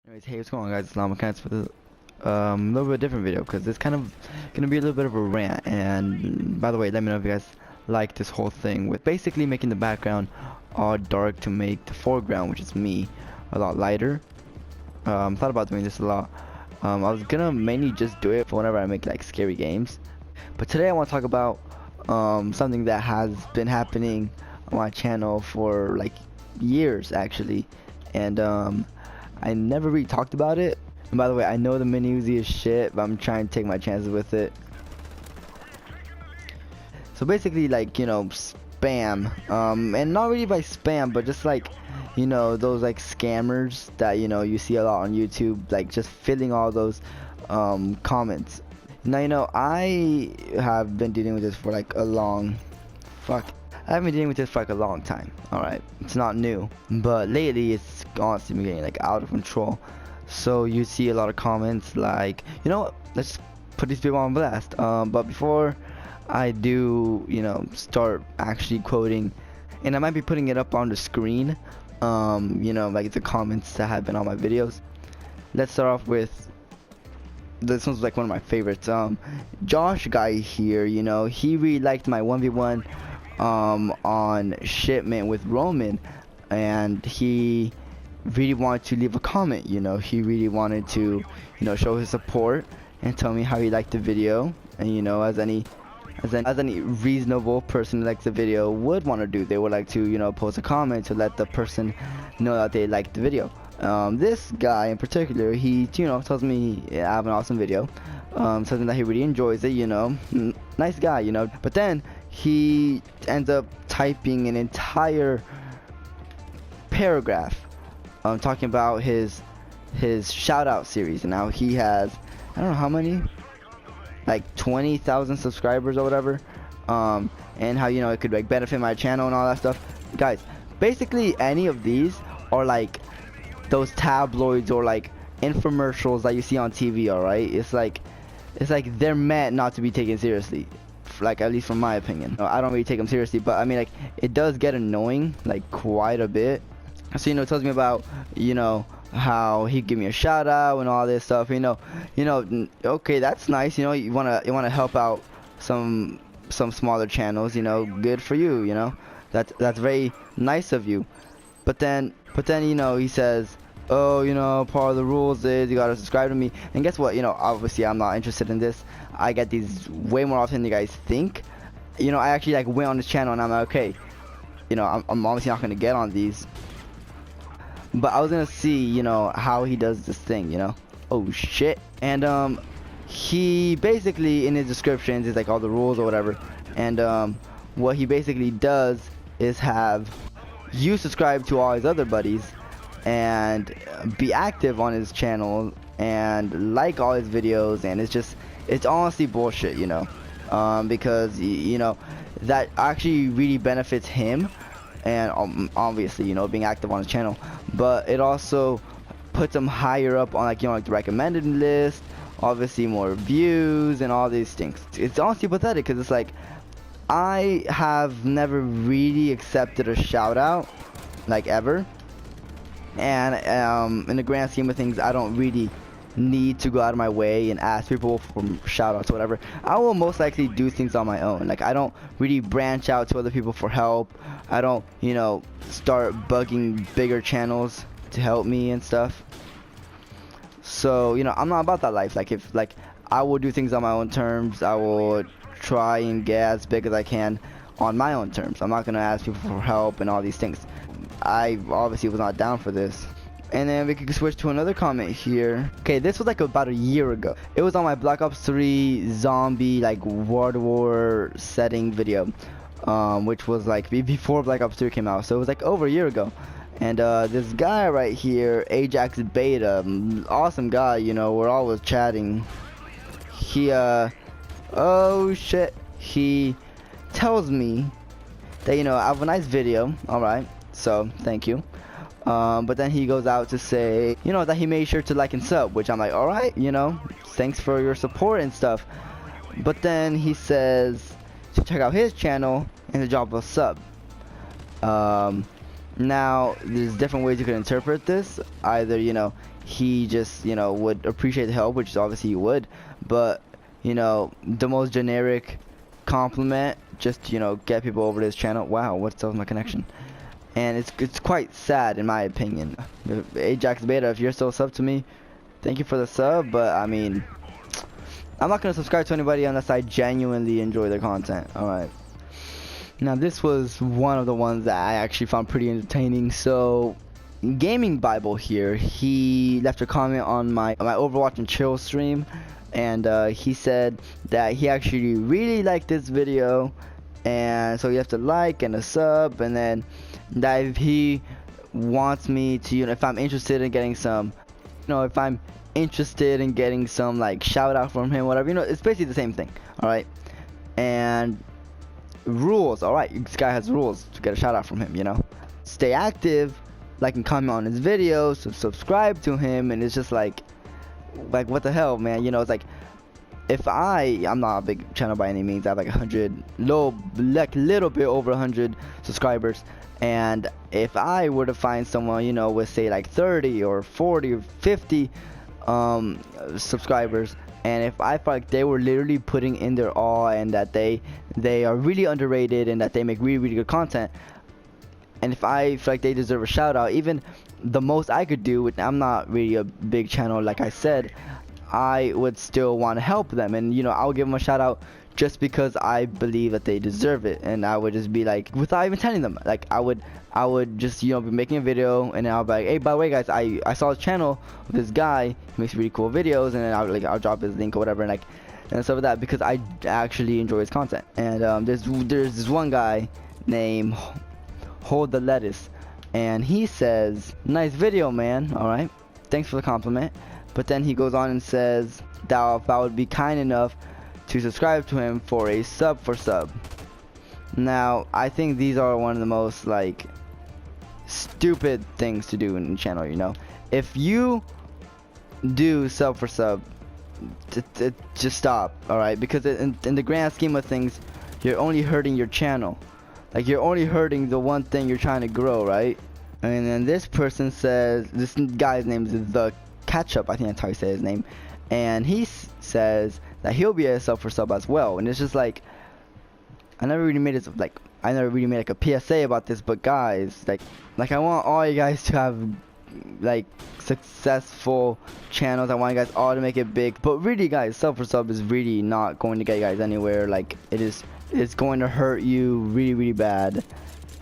Anyways, hey, what's going on, guys? It's Llama for the little bit different video because it's kind of gonna be a little bit of a rant. And by the way, let me know if you guys like this whole thing with basically making the background all dark to make the foreground, which is me, a lot lighter. Thought about doing this a lot. I was gonna mainly just do it for whenever I make like scary games, but today I want to talk about something that has been happening on my channel for like years actually, and I never really talked about it. And by the way, I know the mini Uzi is shit, but I'm trying to take my chances with it. So basically, like, you know, spam, and not really by spam, but just like, you know, those like scammers that, you know, you see a lot on YouTube, like just filling all those comments. Now, you know, I have been dealing with this for like a long I've been dealing with this for like a long time. Alright, it's not new, but lately it's honestly been getting like out of control. So you see a lot of comments like, you know what, let's put these people on blast. But before I do, you know, start actually quoting, and I might be putting it up on the screen, you know, like the comments that have been on my videos. Let's start off with, this one's like one of my favorites. Josh guy here, you know, he really liked my 1v1 on shipment with Roman, and he really wanted to leave a comment. You know, he really wanted to, you know, show his support and tell me how he liked the video. And you know, as any reasonable person who likes the video would want to do, they would like to, you know, post a comment to let the person know that they liked the video. This guy in particular, he, you know, tells me I have an awesome video, something that he really enjoys it, you know, nice guy, you know. But then he ends up typing an entire paragraph talking about his shout out series, and now he has, I don't know how many, like 20,000 subscribers or whatever, and how, you know, it could like benefit my channel and all that stuff. Guys, basically any of these are like those tabloids or like infomercials that you see on TV. All right, it's like they're meant not to be taken seriously, like, at least from my opinion. I don't really take them seriously, but I mean, like, it does get annoying, like, quite a bit. So, you know, it tells me about, you know, how he'd give me a shout out and all this stuff. You know, okay, that's nice. You know, you wanna help out some smaller channels. You know, good for you. You know, that's very nice of you. But then, you know, he says, oh, you know, part of the rules is you gotta subscribe to me. And guess what? You know, obviously I'm not interested in this. I get these way more often than you guys think. You know, I actually like went on this channel and I'm like, okay, you know, I'm obviously not gonna get on these, but I was gonna see, you know, how he does this thing, you know. Oh shit. And he basically in his descriptions is like all the rules or whatever, and what he basically does is have you subscribe to all his other buddies and be active on his channel and like all his videos, and it's honestly bullshit, you know, because you know, that actually really benefits him, and obviously, you know, being active on his channel, but it also puts him higher up on, like, you know, like the recommended list, obviously more views and all these things. It's honestly pathetic because it's like, I have never really accepted a shout out, like, ever. And in the grand scheme of things, I don't really need to go out of my way and ask people for shout outs or whatever. I will most likely do things on my own. Like, I don't really branch out to other people for help. I don't, you know, start bugging bigger channels to help me and stuff. So, you know, I'm not about that life. Like, if, like, I will do things on my own terms. I will try and get as big as I can on my own terms. I'm not gonna ask people for help and all these things. I obviously was not down for this. And then we could switch to another comment here. Okay, this was like about a year ago. It was on my Black Ops 3 zombie, like, World War setting video, which was like before Black Ops 3 came out, so it was like over a year ago. And this guy right here, Ajax Beta, awesome guy, you know, we're always chatting. He oh shit, he tells me that, you know, I have a nice video. All right, so thank you. But then he goes out to say, you know, that he made sure to like and sub, which I'm like, all right, you know, thanks for your support and stuff. But then he says to check out his channel and to drop a sub. Now, there's different ways you could interpret this. Either, you know, he just, you know, would appreciate the help, which is obviously he would. But, you know, the most generic compliment just to, you know, get people over to his channel. Wow, what's up with my connection? And it's quite sad in my opinion. Ajax Beta, if you're still sub to me, thank you for the sub, but I mean, I'm not gonna subscribe to anybody unless I genuinely enjoy their content. Alright. Now this was one of the ones that I actually found pretty entertaining. So Gaming Bible here, he left a comment on my Overwatch and Chill stream, and he said that he actually really liked this video, and so you have to like and a sub, and then that if he wants me to, you know, if I'm interested in getting some, you know, if I'm interested in getting some like shout out from him, whatever, you know, it's basically the same thing. All right. And rules, all right, this guy has rules to get a shout out from him, you know. Stay active, like and comment on his videos, subscribe to him, and it's just like what the hell, man, you know. It's like, if I'm not a big channel by any means. I have like 100, little bit over 100 subscribers, and if I were to find someone, you know, with say like 30 or 40 or 50 subscribers, and if I felt like they were literally putting in their all, and that they are really underrated, and that they make really good content, and if I feel like they deserve a shout out, even the most I could do, which I'm not really a big channel like I said, I would still want to help them, and you know, I'll give them a shout out just because I believe that they deserve it. And I would just be like, without even telling them, like I would just, you know, be making a video, and then I'll be like, hey, by the way guys, I saw his channel with this guy, he makes really cool videos, and then I'll drop his link or whatever, and stuff like that, because I actually enjoy his content. And there's this one guy named Hold the Lettuce, and he says, nice video, man. All right, thanks for the compliment. But then he goes on and says that if I would be kind enough to subscribe to him for a sub for sub. Now, I think these are one of the most like stupid things to do in the channel, you know. If you do sub for sub, just stop, alright? Because in the grand scheme of things, you're only hurting your channel. Like, you're only hurting the one thing you're trying to grow, right? And then this person says, this guy's name is The Ketchup, I think that's how you say his name, and he says that he'll be a sub for sub as well. And it's just like, I never really made like a PSA about this, but guys, like I want all you guys to have like successful channels. I want you guys all to make it big, but really guys, sub for sub is really not going to get you guys anywhere. Like, it's going to hurt you really bad,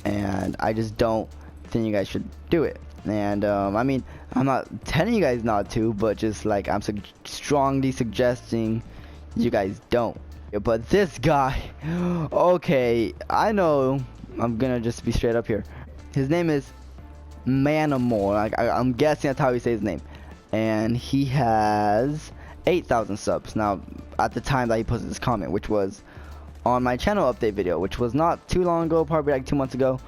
and I just don't think you guys should do it. And I mean, I'm not telling you guys not to, but just like I'm strongly suggesting you guys don't. But this guy, okay, I know, I'm gonna just be straight up here. His name is Manamore. Like, I'm guessing that's how he says his name, and he has 8,000 subs now at the time that he posted this comment, which was on my channel update video, which was not too long ago, probably like 2 months ago.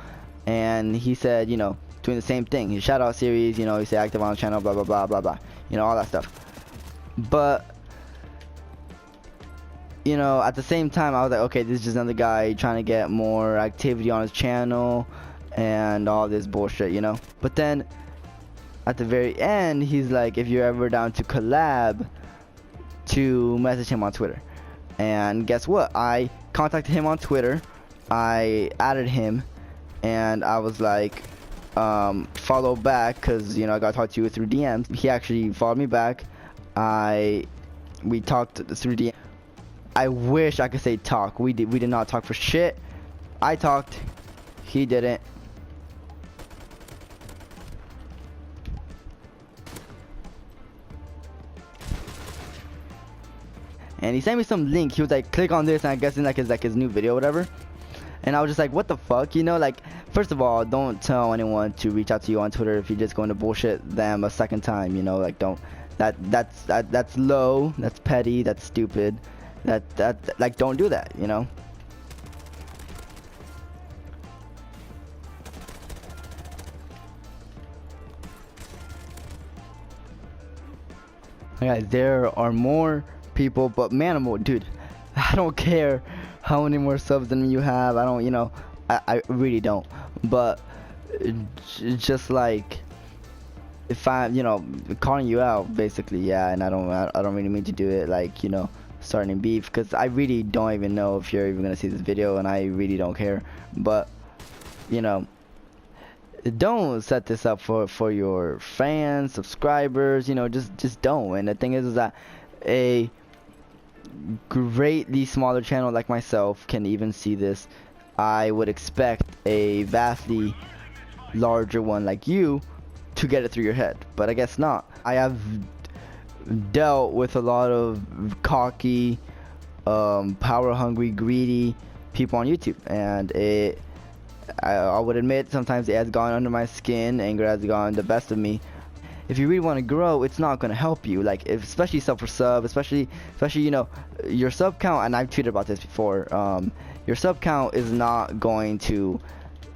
And he said, you know, doing the same thing, his shout out series, you know, he said active on the channel, blah blah blah, you know, all that stuff. But you know, at the same time, I was like, okay, this is just another guy trying to get more activity on his channel and all this bullshit, you know. But then at the very end, he's like, if you're ever down to collab, to message him on Twitter. And guess what, I contacted him on Twitter, I added him, and I was like, follow back, because, you know, I got to talk to you through DMs. He actually followed me back. We talked through DMs. I wish I could say talk. We did not talk for shit. I talked, he didn't. And he sent me some link. He was like, click on this, and I guess in like his new video, whatever. And I was just like, what the fuck, you know? Like, first of all, don't tell anyone to reach out to you on Twitter if you're just going to bullshit them a second time, you know? Like, don't. That's low. That's petty. That's stupid. Like, don't do that, you know? Guys, there are more people, but man, dude, I don't care how many more subs than you have. I don't, you know, I really don't. But just like, if I'm, you know, calling you out basically, yeah, and I don't really mean to do it like, you know, starting beef, because I really don't even know if you're even gonna see this video, and I really don't care. But you know, don't set this up for your fans, subscribers, you know, just don't. And the thing is that a greatly smaller channel like myself can even see this. I would expect a vastly larger one like you to get it through your head, but I guess not. I have dealt with a lot of cocky, power hungry, greedy people on YouTube, and I would admit sometimes it has gone under my skin. Anger has gone the best of me. If you really want to grow, it's not going to help you. Like, especially sub for sub, especially you know, your sub count, and I've tweeted about this before. Your sub count is not going to,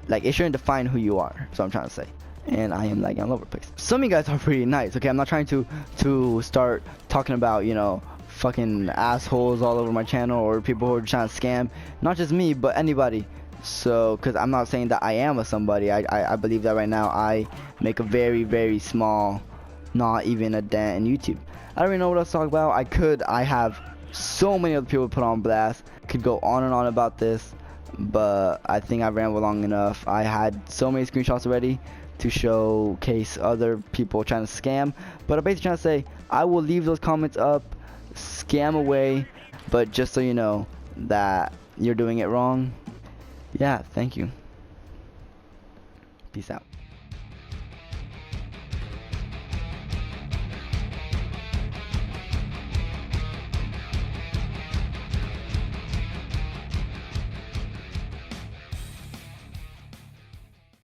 like, it shouldn't define who you are. So I'm trying to say. And I am lagging all over the place. Some of you guys are pretty nice. Okay, I'm not trying to start talking about, you know, fucking assholes all over my channel, or people who are trying to scam. Not just me, but anybody. So, because I'm not saying that I am a somebody. I believe that right now I make a very, very small, not even a dent in YouTube. I don't really know what else to talk about. I have so many other people to put on blast. Could go on and on about this, but I think I've rambled long enough. I had so many screenshots already to showcase other people trying to scam, but I'm basically trying to say I will leave those comments up, scam away, but just so you know that you're doing it wrong. Yeah, thank you. Peace out.